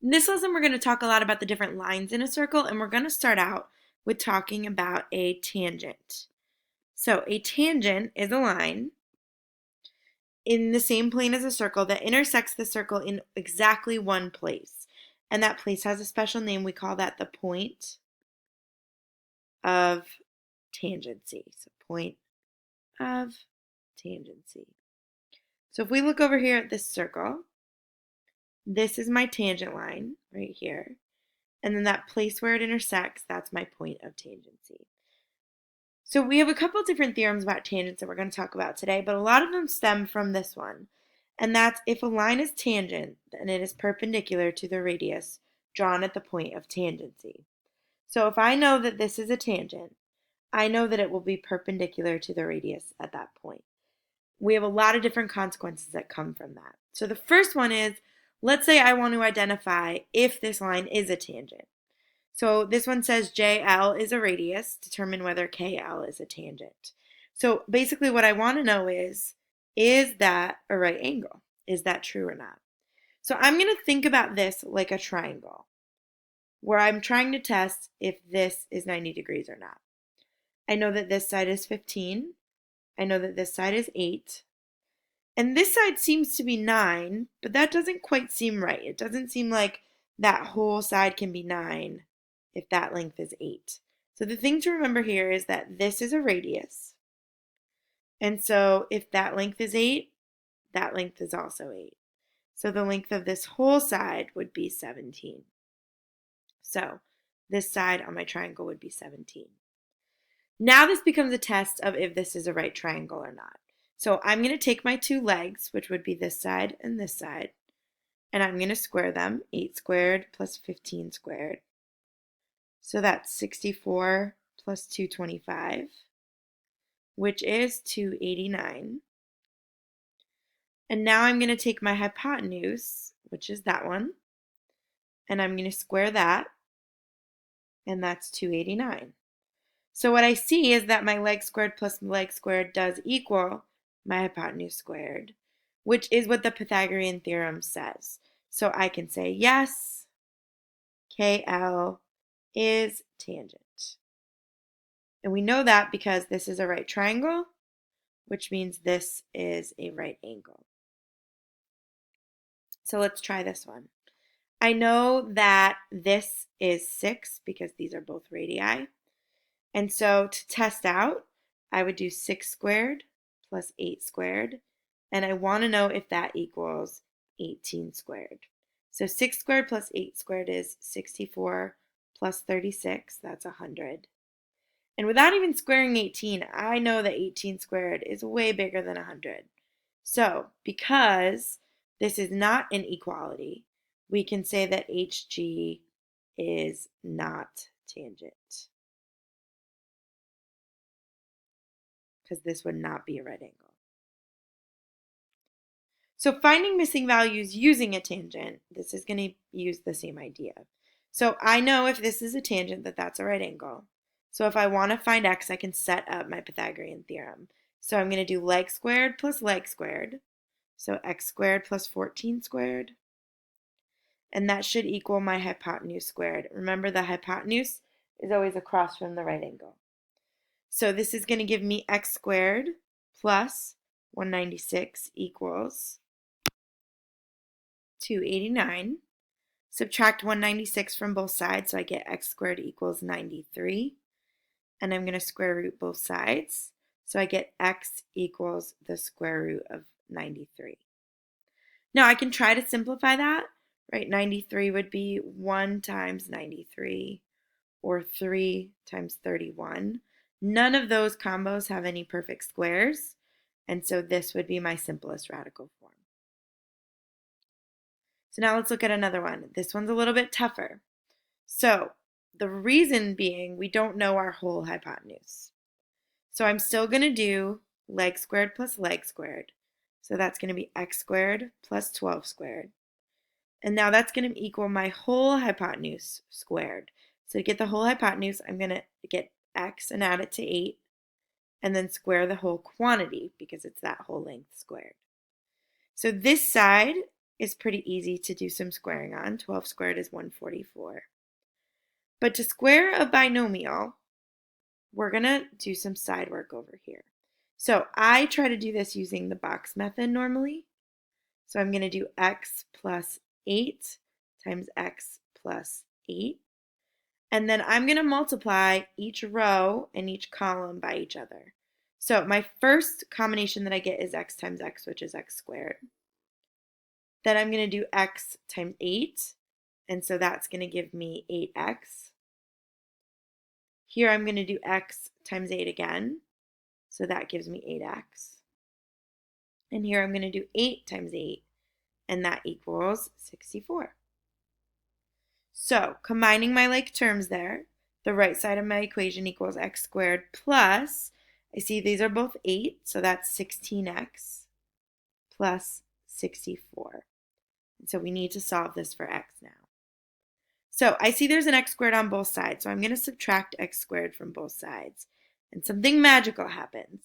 In this lesson, we're going to talk a lot about the different lines in a circle, and we're going to start out with talking about a tangent. So a tangent is a line in the same plane as a circle that intersects the circle in exactly one place. And that place has a special name. We call that the point of tangency. So point of tangency. So if we look over here at this circle, this is my tangent line right here. And then that place where it intersects, that's my point of tangency. So we have a couple different theorems about tangents that we're going to talk about today, but a lot of them stem from this one. And that's if a line is tangent, then it is perpendicular to the radius drawn at the point of tangency. So if I know that this is a tangent, I know that it will be perpendicular to the radius at that point. We have a lot of different consequences that come from that. So the first one is, let's say I want to identify if this line is a tangent. So this one says JL is a radius, determine whether KL is a tangent. So basically what I want to know is that a right angle? Is that true or not? So I'm going to think about this like a triangle, where I'm trying to test if this is 90 degrees or not. I know that this side is 15. I know that this side is 8. And this side seems to be 9, but that doesn't quite seem right. It doesn't seem like that whole side can be 9 if that length is 8. So the thing to remember here is that this is a radius. And so if that length is 8, that length is also 8. So the length of this whole side would be 17. So this side on my triangle would be 17. Now this becomes a test of if this is a right triangle or not. So I'm going to take my two legs, which would be this side and this side, and I'm going to square them, 8 squared plus 15 squared. So that's 64 plus 225, which is 289. And now I'm going to take my hypotenuse, which is that one, and I'm going to square that, and that's 289. So what I see is that my leg squared plus leg squared does equal my hypotenuse squared, which is what the Pythagorean theorem says. So I can say yes, KL is tangent. And we know that because this is a right triangle, which means this is a right angle. So let's try this one. I know that this is 6 because these are both radii. And so to test out, I would do 6 squared plus 8 squared. And I want to know if that equals 18 squared. So 6 squared plus 8 squared is 64 plus 36, that's 100. And without even squaring 18, I know that 18 squared is way bigger than 100. So because this is not an equality, we can say that HG is not tangent, because this would not be a right angle. So finding missing values using a tangent, this is going to use the same idea. So I know if this is a tangent that that's a right angle. So if I want to find x, I can set up my Pythagorean theorem. So I'm going to do leg squared plus leg squared. So x squared plus 14 squared. And that should equal my hypotenuse squared. Remember, the hypotenuse is always across from the right angle. So this is going to give me x squared plus 196 equals 289. Subtract 196 from both sides, so I get x squared equals 93. And I'm going to square root both sides, so I get x equals the square root of 93. Now I can try to simplify that, right? 93 would be 1 times 93, or 3 times 31. None of those combos have any perfect squares, and so this would be my simplest radical form. So now let's look at another one. This one's a little bit tougher. So the reason being we don't know our whole hypotenuse. So I'm still going to do leg squared plus leg squared. So that's going to be x squared plus 12 squared. And now that's going to equal my whole hypotenuse squared. So to get the whole hypotenuse, I'm going to get x and add it to 8, and then square the whole quantity because it's that whole length squared. So this side is pretty easy to do some squaring on. 12 squared is 144. But to square a binomial, we're going to do some side work over here. So I try to do this using the box method normally. So I'm going to do x plus 8 times x plus 8. And then I'm going to multiply each row and each column by each other. So my first combination that I get is x times x, which is x squared. Then I'm going to do x times 8, and so that's going to give me 8x. Here I'm going to do x times 8 again, so that gives me 8x. And here I'm going to do 8 times 8, and that equals 64. So combining my like terms there, the right side of my equation equals x squared plus, I see these are both 8, so that's 16x plus 64. And so we need to solve this for x now. So I see there's an x squared on both sides, so I'm going to subtract x squared from both sides. And something magical happens.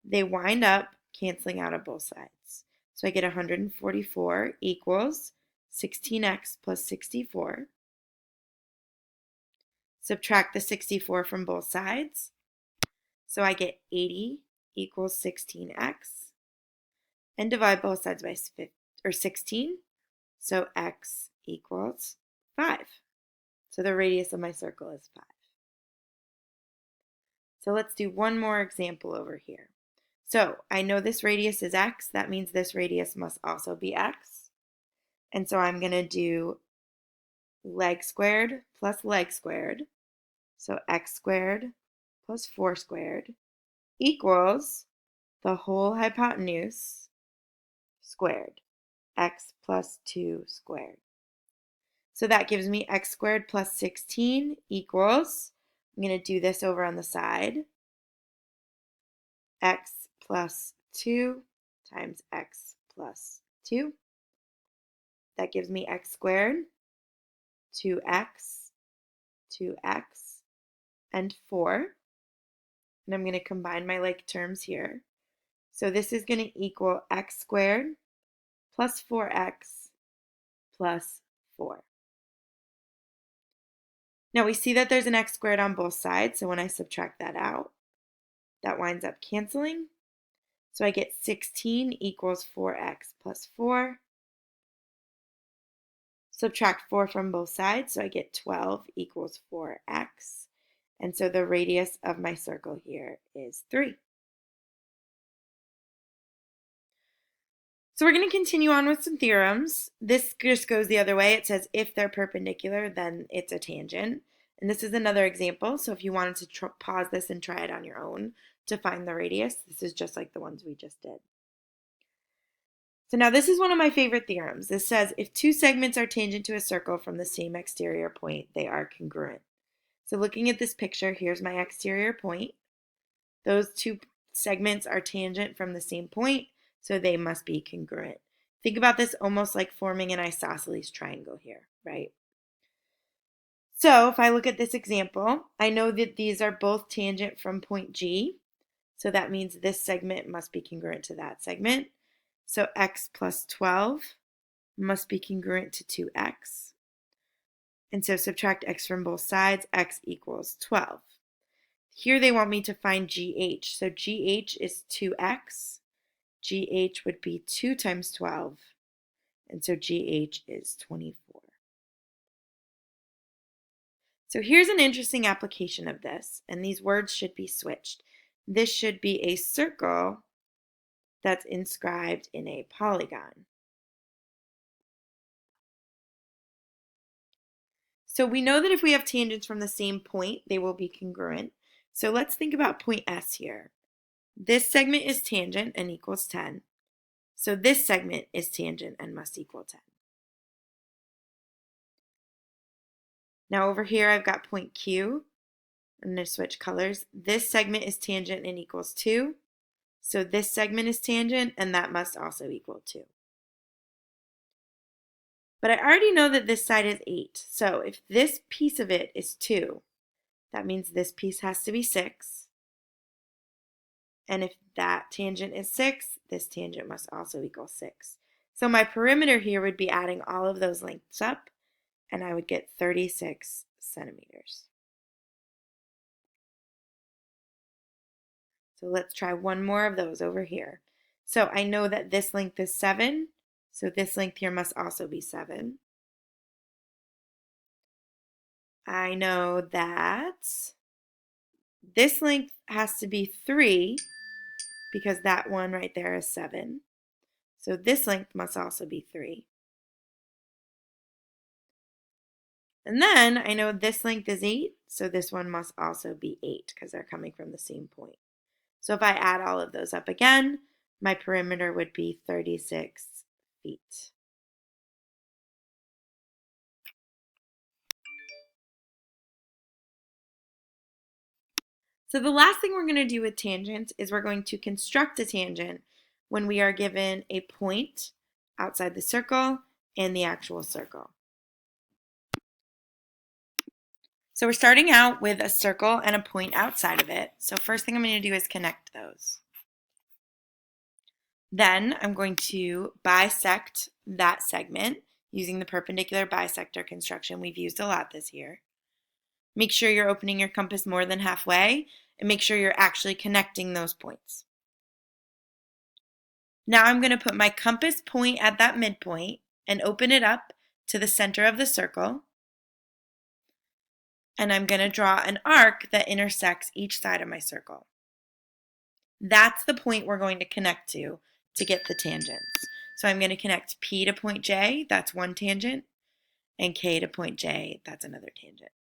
They wind up canceling out of both sides. So I get 144 equals 16x plus 64. Subtract the 64 from both sides. So I get 80 equals 16x. And divide both sides by 16. So x equals 5. So the radius of my circle is 5. So let's do one more example over here. So I know this radius is x. That means this radius must also be x. And so I'm going to do leg squared plus leg squared. So x squared plus 4 squared equals the whole hypotenuse squared, x plus 2 squared. So that gives me x squared plus 16 equals, I'm going to do this over on the side, x plus 2 times x plus 2. That gives me x squared, 2x, 2x, and 4. And I'm going to combine my like terms here. So this is going to equal x squared plus 4x plus 4. Now we see that there's an x squared on both sides, so when I subtract that out, that winds up canceling. So I get 16 equals 4x plus 4. Subtract 4 from both sides, so I get 12 equals 4x. And so the radius of my circle here is 3. So we're going to continue on with some theorems. This just goes the other way. It says if they're perpendicular, then it's a tangent. And this is another example. So if you wanted to pause this and try it on your own to find the radius, this is just like the ones we just did. So now this is one of my favorite theorems. This says if two segments are tangent to a circle from the same exterior point, they are congruent. So looking at this picture, here's my exterior point. Those two segments are tangent from the same point, so they must be congruent. Think about this almost like forming an isosceles triangle here, right? So if I look at this example, I know that these are both tangent from point G. So that means this segment must be congruent to that segment. So x plus 12 must be congruent to 2x. And so subtract x from both sides, x equals 12. Here they want me to find GH. So GH is 2x. GH would be 2 times 12. And so GH is 24. So here's an interesting application of this, and these words should be switched. This should be a circle that's inscribed in a polygon. So we know that if we have tangents from the same point, they will be congruent. So let's think about point S here. This segment is tangent and equals 10. So this segment is tangent and must equal 10. Now over here I've got point Q. I'm going to switch colors. This segment is tangent and equals 2. So this segment is tangent and that must also equal 2. But I already know that this side is 8. So if this piece of it is 2, that means this piece has to be 6. And if that tangent is 6, this tangent must also equal 6. So my perimeter here would be adding all of those lengths up, and I would get 36 centimeters. So let's try one more of those over here. So I know that this length is 7, so this length here must also be 7. I know that this length has to be 3 because that one right there is 7. So this length must also be 3. And then I know this length is 8, so this one must also be 8 because they're coming from the same point. So if I add all of those up again, my perimeter would be 36 feet. So the last thing we're going to do with tangents is we're going to construct a tangent when we are given a point outside the circle and the actual circle. So we're starting out with a circle and a point outside of it. So first thing I'm going to do is connect those. Then I'm going to bisect that segment using the perpendicular bisector construction we've used a lot this year. Make sure you're opening your compass more than halfway and make sure you're actually connecting those points. Now I'm going to put my compass point at that midpoint and open it up to the center of the circle. And I'm going to draw an arc that intersects each side of my circle. That's the point we're going to connect to get the tangents. So I'm going to connect P to point J, that's one tangent, and K to point J, that's another tangent.